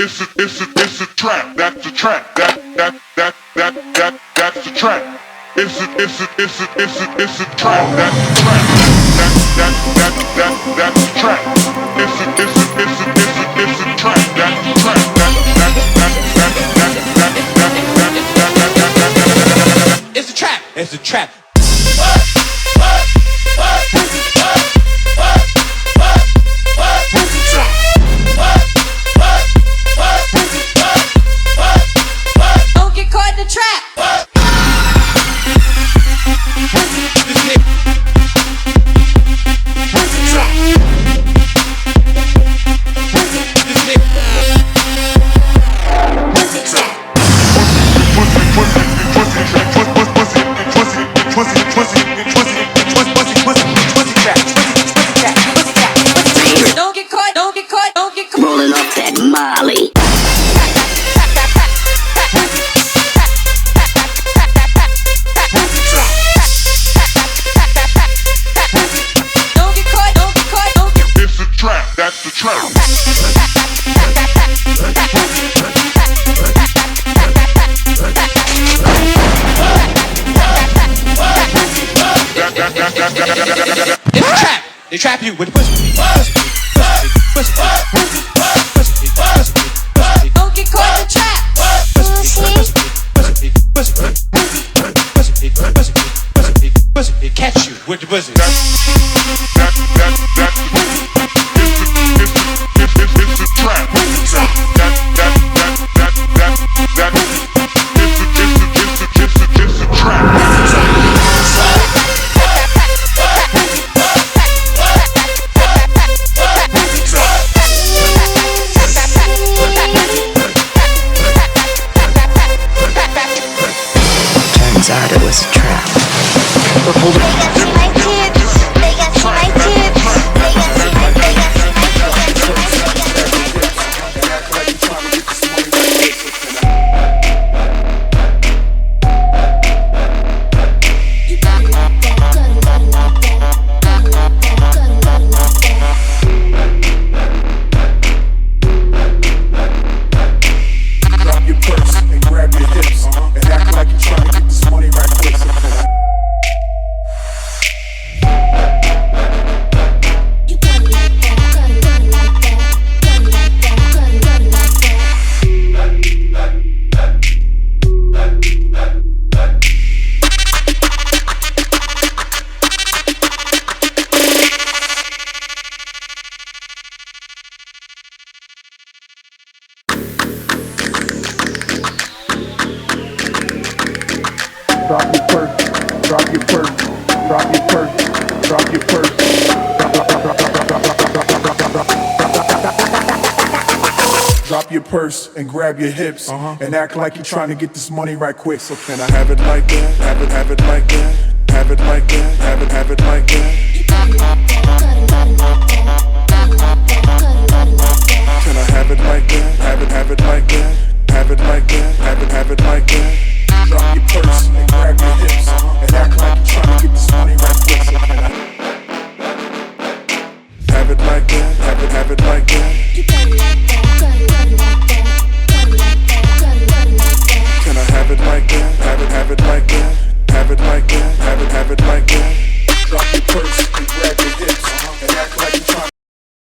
it's a trap. That's the trap. That's the trap. It's a trap. That's the trap. That's the trap. It's a trap. That's the trap. It's a trap. It's a trap. Don't get caught in the trap. Rolling up that Molly. It's a trap. That's the trap. It's a trap. They trap you with pussy. Don't get caught in the trap. They catch you with the pussy. It's a trap. It's a trap. Turns out it was a trap. But hold on. Drop your purse, drop your purse, drop your purse, drop your purse. Drop your purse and grab your hips and act like you're trying to get this money right quick. So can I have it like that? Have it like that? Have it like that? Have it like that? Can I have it like that? Have it like that? Have it like that? Have it like that? Drop your purse and grab your hips and act like you're trying to get this money right quick. So can I have it like that? Have it like that? Can I have it like that? Have it like that? Have it like that? Have it like that? Drop your purse and grab your hips and act